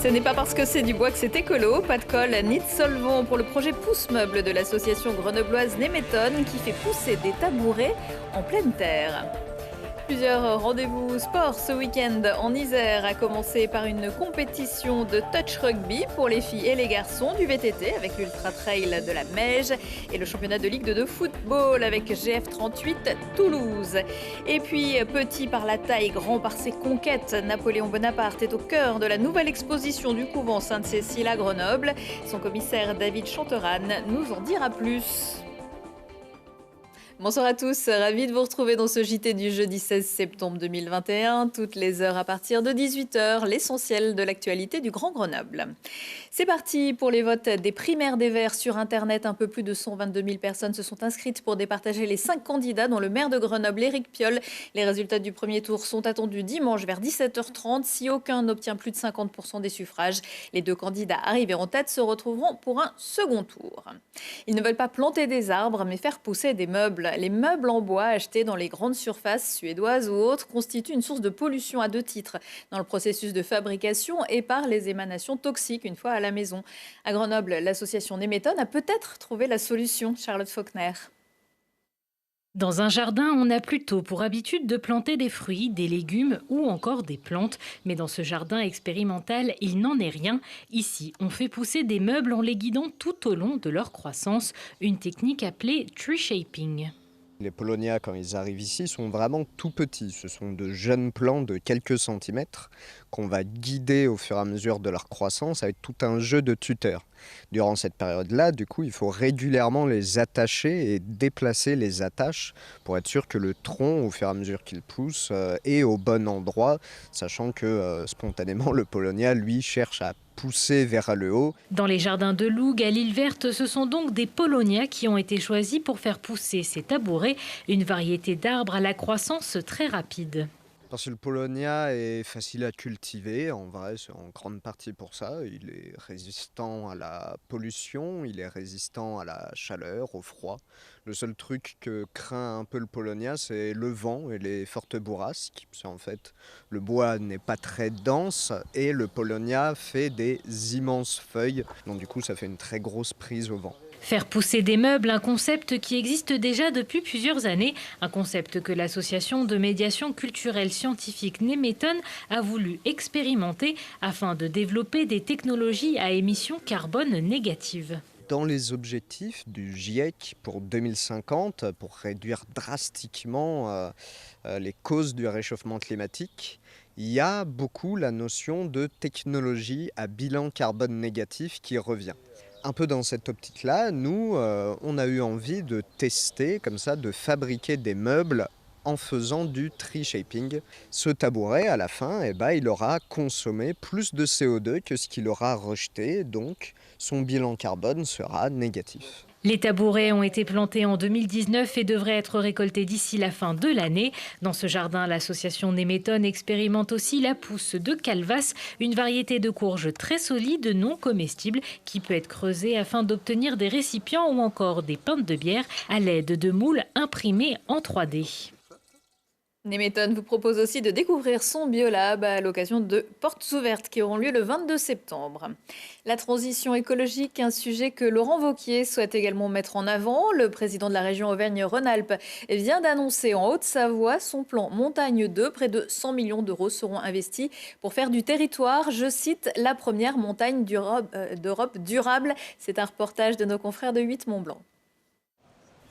Ce n'est pas parce que c'est du bois que c'est écolo. Pas de colle ni de solvant pour le projet Pousse Meuble de l'association grenobloise Nemeton qui fait pousser des tabourets en pleine terre. Plusieurs rendez-vous sport ce week-end en Isère, à commencer par une compétition de touch rugby pour les filles et les garçons, du VTT avec l'Ultra Trail de la Meige et le championnat de Ligue 2 de football avec GF38 Toulouse. Et puis, petit par la taille, grand par ses conquêtes, Napoléon Bonaparte est au cœur de la nouvelle exposition du couvent Sainte-Cécile à Grenoble. Son commissaire David Chanteran nous en dira plus. Bonsoir à tous, ravi de vous retrouver dans ce JT du jeudi 16 septembre 2021, toutes les heures à partir de 18h, l'essentiel de l'actualité du Grand Grenoble. C'est parti pour les votes des primaires des Verts sur Internet. Un peu plus de 122 000 personnes se sont inscrites pour départager les 5 candidats, dont le maire de Grenoble, Éric Piolle. Les résultats du premier tour sont attendus dimanche vers 17h30. Si aucun n'obtient plus de 50% des suffrages, les 2 candidats arrivés en tête se retrouveront pour un second tour. Ils ne veulent pas planter des arbres, mais faire pousser des meubles. Les meubles en bois achetés dans les grandes surfaces suédoises ou autres constituent une source de pollution à 2 titres dans le processus de fabrication et par les émanations toxiques une fois à la maison. À Grenoble, l'association Nemeton a peut-être trouvé la solution. Charlotte Faulkner. Dans un jardin, on a plutôt pour habitude de planter des fruits, des légumes ou encore des plantes. Mais dans ce jardin expérimental, il n'en est rien. Ici, on fait pousser des meubles en les guidant tout au long de leur croissance. Une technique appelée tree shaping. Les Paulownia, quand ils arrivent ici, sont vraiment tout petits. Ce sont de jeunes plants de quelques centimètres qu'on va guider au fur et à mesure de leur croissance avec tout un jeu de tuteurs. Durant cette période-là, du coup, il faut régulièrement les attacher et déplacer les attaches pour être sûr que le tronc, au fur et à mesure qu'il pousse, est au bon endroit, sachant que spontanément, le Paulownia, lui, cherche à pousser vers le haut. Dans les jardins de Loug, à l'île Verte, ce sont donc des Paulownia qui ont été choisis pour faire pousser ces tabourets, une variété d'arbres à la croissance très rapide. Parce que le Paulownia est facile à cultiver, en vrai c'est en grande partie pour ça. Il est résistant à la pollution, il est résistant à la chaleur, au froid. Le seul truc que craint un peu le Paulownia, c'est le vent et les fortes bourrasques. Parce qu'en fait, le bois n'est pas très dense et le Paulownia fait des immenses feuilles. Donc du coup, ça fait une très grosse prise au vent. Faire pousser des meubles, un concept qui existe déjà depuis plusieurs années, un concept que l'association de médiation culturelle scientifique Nemeton a voulu expérimenter afin de développer des technologies à émissions carbone négatives. Dans les objectifs du GIEC pour 2050, pour réduire drastiquement les causes du réchauffement climatique, il y a beaucoup la notion de technologie à bilan carbone négatif qui revient. Un peu dans cette optique-là, nous, on a eu envie de tester, comme ça, de fabriquer des meubles en faisant du tree shaping. Ce tabouret, à la fin, il aura consommé plus de CO2 que ce qu'il aura rejeté, donc son bilan carbone sera négatif. Les tabourets ont été plantés en 2019 et devraient être récoltés d'ici la fin de l'année. Dans ce jardin, l'association Nemeton expérimente aussi la pousse de calvas, une variété de courge très solide, non comestible, qui peut être creusée afin d'obtenir des récipients ou encore des pintes de bière à l'aide de moules imprimés en 3D. Nemeton vous propose aussi de découvrir son biolab à l'occasion de Portes ouvertes qui auront lieu le 22 septembre. La transition écologique, un sujet que Laurent Wauquiez souhaite également mettre en avant. Le président de la région Auvergne-Rhône-Alpes vient d'annoncer en Haute-Savoie son plan Montagne 2. Près de 100 millions d'euros seront investis pour faire du territoire, je cite, la première montagne d'Europe durable. C'est un reportage de nos confrères de 8 Mont-Blanc.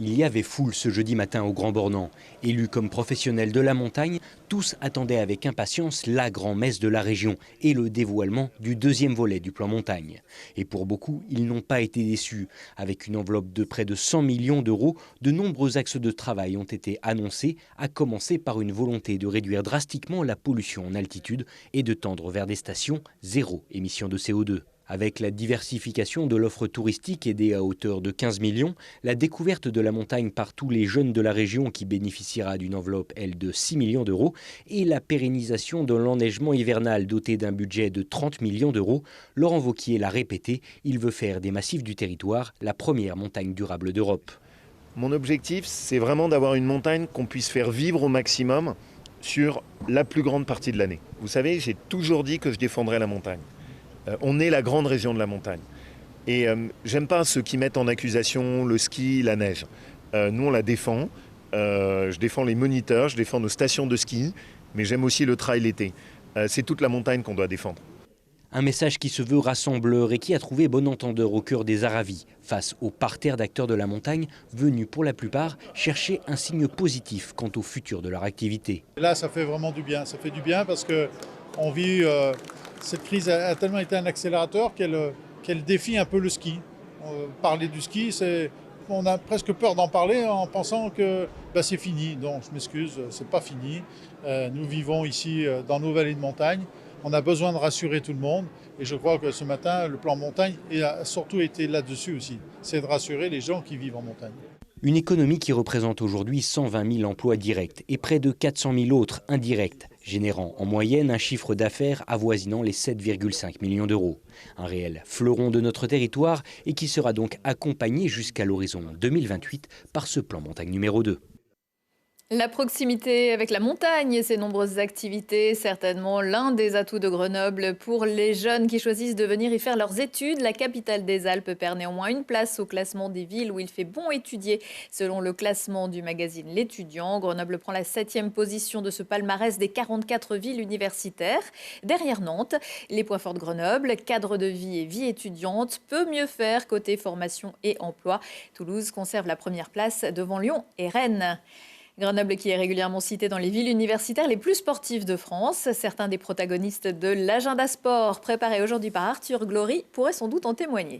Il y avait foule ce jeudi matin au Grand Bornand. Élus comme professionnels de la montagne, tous attendaient avec impatience la grand-messe de la région et le dévoilement du deuxième volet du plan montagne. Et pour beaucoup, ils n'ont pas été déçus. Avec une enveloppe de près de 100 millions d'euros, de nombreux axes de travail ont été annoncés, à commencer par une volonté de réduire drastiquement la pollution en altitude et de tendre vers des stations zéro émission de CO2. Avec la diversification de l'offre touristique aidée à hauteur de 15 millions, la découverte de la montagne par tous les jeunes de la région qui bénéficiera d'une enveloppe, elle, de 6 millions d'euros et la pérennisation de l'enneigement hivernal doté d'un budget de 30 millions d'euros, Laurent Wauquiez l'a répété, il veut faire des massifs du territoire la première montagne durable d'Europe. Mon objectif, c'est vraiment d'avoir une montagne qu'on puisse faire vivre au maximum sur la plus grande partie de l'année. Vous savez, j'ai toujours dit que je défendrais la montagne. On est la grande région de la montagne. Et j'aime pas ceux qui mettent en accusation le ski, la neige. Nous, on la défend. Je défends les moniteurs, je défends nos stations de ski, mais j'aime aussi le trail l'été. C'est toute la montagne qu'on doit défendre. Un message qui se veut rassembleur et qui a trouvé bon entendeur au cœur des Aravis, face au parterre d'acteurs de la montagne, venus pour la plupart chercher un signe positif quant au futur de leur activité. Là, ça fait vraiment du bien. Ça fait du bien parce qu'on vit, cette crise a tellement été un accélérateur qu'elle défie un peu le ski. Parler du ski, on a presque peur d'en parler en pensant que c'est fini. Non, je m'excuse, c'est pas fini. Nous vivons ici dans nos vallées de montagne. On a besoin de rassurer tout le monde et je crois que ce matin, le plan montagne a surtout été là-dessus aussi. C'est de rassurer les gens qui vivent en montagne. Une économie qui représente aujourd'hui 120 000 emplois directs et près de 400 000 autres indirects, générant en moyenne un chiffre d'affaires avoisinant les 7,5 millions d'euros. Un réel fleuron de notre territoire et qui sera donc accompagné jusqu'à l'horizon 2028 par ce plan montagne numéro 2. La proximité avec la montagne et ses nombreuses activités, certainement l'un des atouts de Grenoble pour les jeunes qui choisissent de venir y faire leurs études. La capitale des Alpes perd néanmoins une place au classement des villes où il fait bon étudier. Selon le classement du magazine L'Étudiant, Grenoble prend la 7e position de ce palmarès des 44 villes universitaires. Derrière Nantes, les points forts de Grenoble, cadre de vie et vie étudiante, peut mieux faire côté formation et emploi. Toulouse conserve la première place devant Lyon et Rennes. Grenoble qui est régulièrement cité dans les villes universitaires les plus sportives de France. Certains des protagonistes de l'agenda sport préparé aujourd'hui par Arthur Glory pourraient sans doute en témoigner.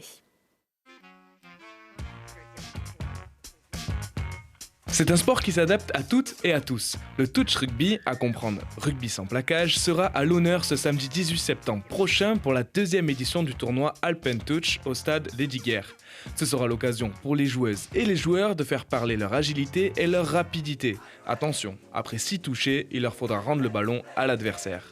C'est un sport qui s'adapte à toutes et à tous. Le touch rugby, à comprendre rugby sans plaquage, sera à l'honneur ce samedi 18 septembre prochain pour la 2e édition du tournoi Alpen Touch au stade Lesdiguières. Ce sera l'occasion pour les joueuses et les joueurs de faire parler leur agilité et leur rapidité. Attention, après 6 touchés, il leur faudra rendre le ballon à l'adversaire.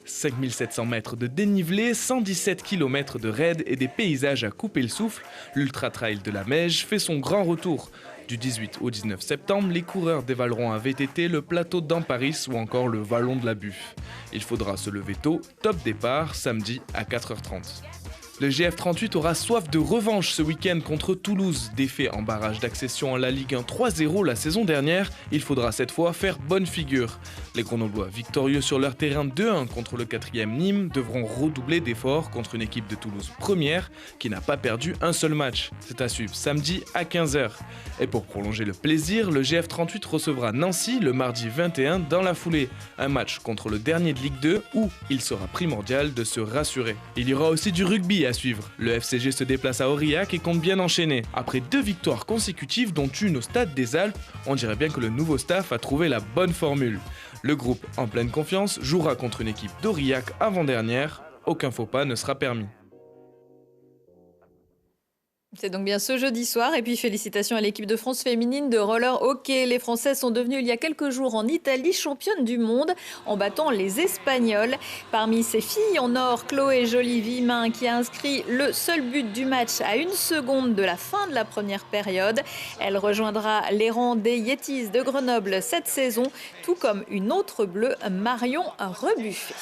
5700 mètres de dénivelé, 117 km de raid et des paysages à couper le souffle, l'Ultra Trail de la Meige fait son grand retour. Du 18 au 19 septembre, les coureurs dévaleront un VTT, le plateau d'Amparis ou encore le vallon de la Buffe. Il faudra se lever tôt, top départ samedi à 4h30. Le GF38 aura soif de revanche ce week-end contre Toulouse. Défait en barrage d'accession en la Ligue 1 3-0 la saison dernière, il faudra cette fois faire bonne figure. Les Grenoblois, victorieux sur leur terrain 2-1 contre le 4e Nîmes, devront redoubler d'efforts contre une équipe de Toulouse première qui n'a pas perdu un seul match. C'est à suivre samedi à 15h. Et pour prolonger le plaisir, le GF38 recevra Nancy le mardi 21 dans la foulée. Un match contre le dernier de Ligue 2 où il sera primordial de se rassurer. Il y aura aussi du rugby à suivre. Le FCG se déplace à Aurillac et compte bien enchaîner. Après 2 victoires consécutives dont une au stade des Alpes, on dirait bien que le nouveau staff a trouvé la bonne formule. Le groupe, en pleine confiance, jouera contre une équipe d'Aurillac avant-dernière. Aucun faux pas ne sera permis. C'est donc bien ce jeudi soir. Et puis félicitations à l'équipe de France féminine de roller hockey. Les Françaises sont devenues il y a quelques jours en Italie championnes du monde en battant les Espagnols. Parmi ces filles en or, Chloé Joly-Vimin qui a inscrit le seul but du match à 1 seconde de la fin de la première période. Elle rejoindra les rangs des Yetis de Grenoble cette saison, tout comme une autre bleue, Marion Rebuffet.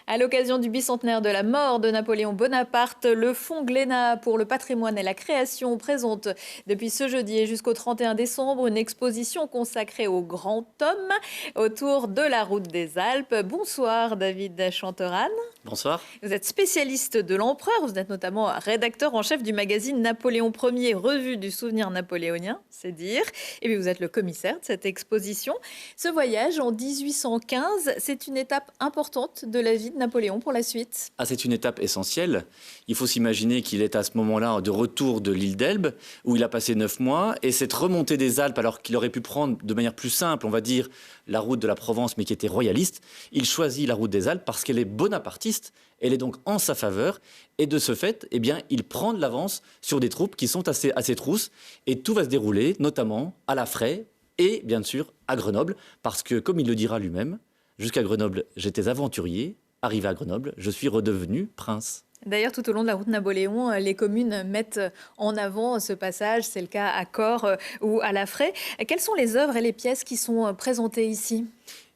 À l'occasion du bicentenaire de la mort de Napoléon Bonaparte, le Fonds Glénat pour le patrimoine et la création présente depuis ce jeudi et jusqu'au 31 décembre une exposition consacrée au grand homme autour de la route des Alpes. Bonsoir David Chanteran. Bonsoir. Vous êtes spécialiste de l'empereur, vous êtes notamment rédacteur en chef du magazine Napoléon Ier, revue du souvenir napoléonien, c'est dire. Et puis vous êtes le commissaire de cette exposition. Ce voyage en 1815, c'est une étape importante de la vie de Napoléon pour la suite. C'est une étape essentielle. Il faut s'imaginer qu'il est à ce moment-là de retour de l'île d'Elbe, où il a passé 9 mois. Et cette remontée des Alpes, alors qu'il aurait pu prendre de manière plus simple, on va dire, la route de la Provence, mais qui était royaliste, il choisit la route des Alpes parce qu'elle est bonapartiste. Elle est donc en sa faveur. Et de ce fait, eh bien, il prend de l'avance sur des troupes qui sont à ses trousses. Et tout va se dérouler, notamment à la Fraye et, bien sûr, à Grenoble. Parce que, comme il le dira lui-même, jusqu'à Grenoble, j'étais aventurier. Arrivé à Grenoble, je suis redevenu prince. D'ailleurs, tout au long de la route Napoléon, les communes mettent en avant ce passage. C'est le cas à Corps ou à La Fraye. Quelles sont les œuvres et les pièces qui sont présentées ici ?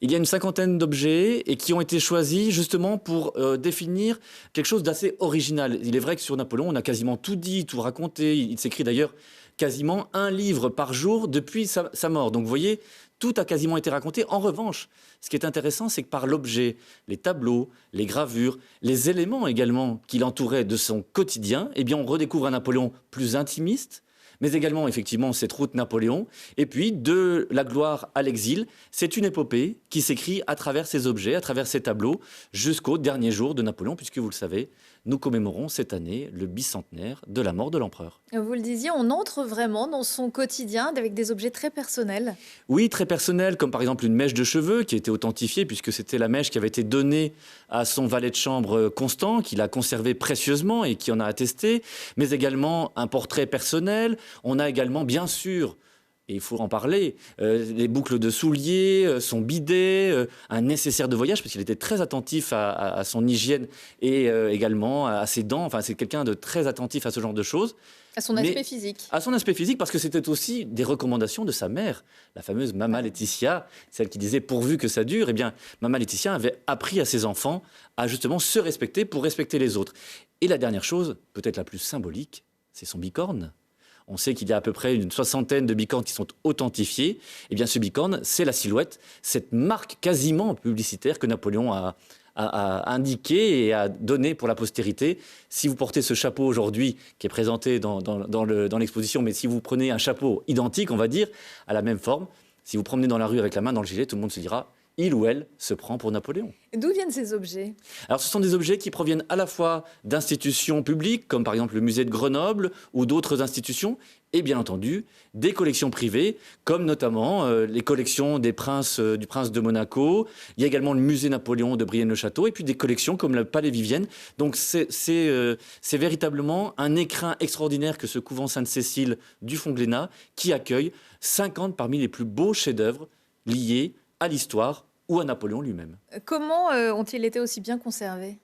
Il y a une cinquantaine d'objets et qui ont été choisis justement pour définir quelque chose d'assez original. Il est vrai que sur Napoléon, on a quasiment tout dit, tout raconté. Il s'écrit d'ailleurs quasiment un livre par jour depuis sa mort. Donc vous voyez, tout a quasiment été raconté. En revanche, ce qui est intéressant, c'est que par l'objet, les tableaux, les gravures, les éléments également qui l'entouraient de son quotidien, eh bien on redécouvre un Napoléon plus intimiste, mais également effectivement cette route Napoléon. Et puis de la gloire à l'exil, c'est une épopée qui s'écrit à travers ces objets, à travers ces tableaux, jusqu'au dernier jour de Napoléon, puisque vous le savez, nous commémorons cette année le bicentenaire de la mort de l'empereur. Vous le disiez, on entre vraiment dans son quotidien avec des objets très personnels. Oui, très personnels, comme par exemple une mèche de cheveux qui a été authentifiée, puisque c'était la mèche qui avait été donnée à son valet de chambre Constant, qu'il a conservé précieusement et qui en a attesté, mais également un portrait personnel. On a également, bien sûr, et il faut en parler, les boucles de souliers, son bidet, un nécessaire de voyage, parce qu'il était très attentif à son hygiène et également à ses dents. Enfin, c'est quelqu'un de très attentif à ce genre de choses. À son aspect physique. À son aspect physique, parce que c'était aussi des recommandations de sa mère, la fameuse Mama Laetitia, celle qui disait « pourvu que ça dure ». Eh bien, Mama Laetitia avait appris à ses enfants à justement se respecter pour respecter les autres. Et la dernière chose, peut-être la plus symbolique, c'est son bicorne. On sait qu'il y a à peu près une soixantaine de bicornes qui sont authentifiées. Eh bien, ce bicorne, c'est la silhouette, cette marque quasiment publicitaire que Napoléon a indiqué et a donné pour la postérité. Si vous portez ce chapeau aujourd'hui, qui est présenté dans l'exposition, mais si vous prenez un chapeau identique, on va dire, à la même forme, si vous promenez dans la rue avec la main dans le gilet, tout le monde se dira « il ou elle se prend pour Napoléon ». D'où viennent ces objets ? Alors, ce sont des objets qui proviennent à la fois d'institutions publiques, comme par exemple le musée de Grenoble ou d'autres institutions, et bien entendu des collections privées, comme notamment les collections du prince de Monaco. Il y a également le musée Napoléon de Brienne-le-Château, et puis des collections comme le Palais Vivienne. Donc c'est véritablement un écrin extraordinaire que ce couvent Sainte-Cécile du Fond-Glénat, qui accueille 50 parmi les plus beaux chefs-d'œuvre liés à l'histoire ou à Napoléon lui-même. Comment ont-ils été aussi bien conservés ?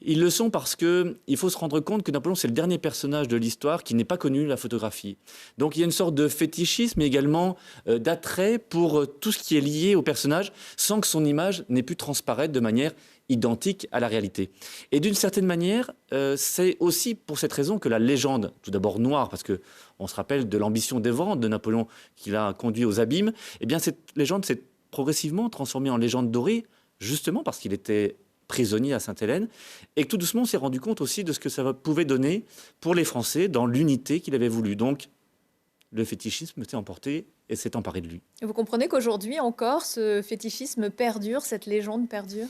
Ils le sont parce qu'il faut se rendre compte que Napoléon, c'est le dernier personnage de l'histoire qui n'est pas connu de la photographie. Donc il y a une sorte de fétichisme, mais également d'attrait pour tout ce qui est lié au personnage, sans que son image n'ait pu transparaître de manière identique à la réalité. Et d'une certaine manière, c'est aussi pour cette raison que la légende, tout d'abord noire, parce qu'on se rappelle de l'ambition dévorante de Napoléon qui l'a conduit aux abîmes, eh bien cette légende s'est progressivement transformé en légende dorée, justement parce qu'il était prisonnier à Sainte-Hélène, et que tout doucement on s'est rendu compte aussi de ce que ça pouvait donner pour les Français dans l'unité qu'il avait voulu. Donc le fétichisme s'est emporté et s'est emparé de lui. Et vous comprenez qu'aujourd'hui encore, ce fétichisme perdure, cette légende perdure ?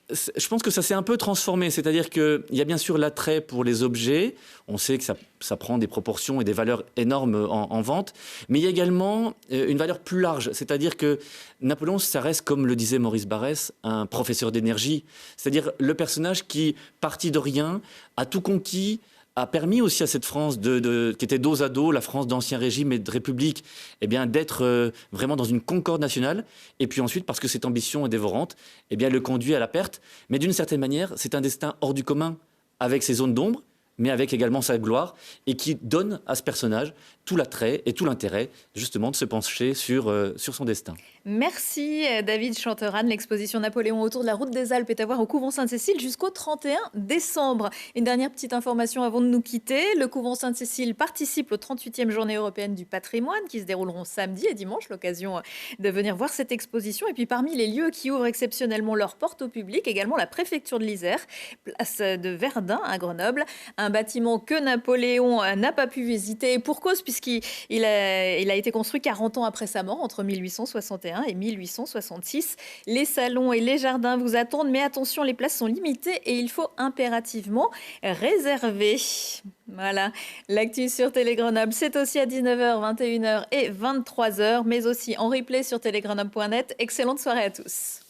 Je pense que ça s'est un peu transformé, c'est-à-dire qu'il y a bien sûr l'attrait pour les objets, on sait que ça prend des proportions et des valeurs énormes en vente, mais il y a également une valeur plus large, c'est-à-dire que Napoléon, ça reste, comme le disait Maurice Barrès, un professeur d'énergie, c'est-à-dire le personnage qui, parti de rien, a tout conquis, a permis aussi à cette France qui était dos à dos, la France d'Ancien Régime et de République, eh bien, d'être vraiment dans une concorde nationale. Et puis ensuite, parce que cette ambition est dévorante, eh bien, elle le conduit à la perte. Mais d'une certaine manière, c'est un destin hors du commun, avec ses zones d'ombre, mais avec également sa gloire, et qui donne à ce personnage tout l'attrait et tout l'intérêt, justement, de se pencher sur son destin. Merci David Chanteran. L'exposition Napoléon autour de la route des Alpes est à voir au couvent Sainte-Cécile jusqu'au 31 décembre. Une dernière petite information avant de nous quitter. Le couvent Sainte-Cécile participe aux 38e Journées européennes du patrimoine qui se dérouleront samedi et dimanche. L'occasion de venir voir cette exposition. Et puis parmi les lieux qui ouvrent exceptionnellement leurs portes au public, également la préfecture de l'Isère, place de Verdun à Grenoble. Un bâtiment que Napoléon n'a pas pu visiter. Et pour cause, puisqu'il a été construit 40 ans après sa mort, entre 1861 et 1866. Les salons et les jardins vous attendent, mais attention, les places sont limitées et il faut impérativement réserver. Voilà, l'actu sur Télé Grenoble, c'est aussi à 19h, 21h et 23h, mais aussi en replay sur télégrenoble.net. Excellente soirée à tous.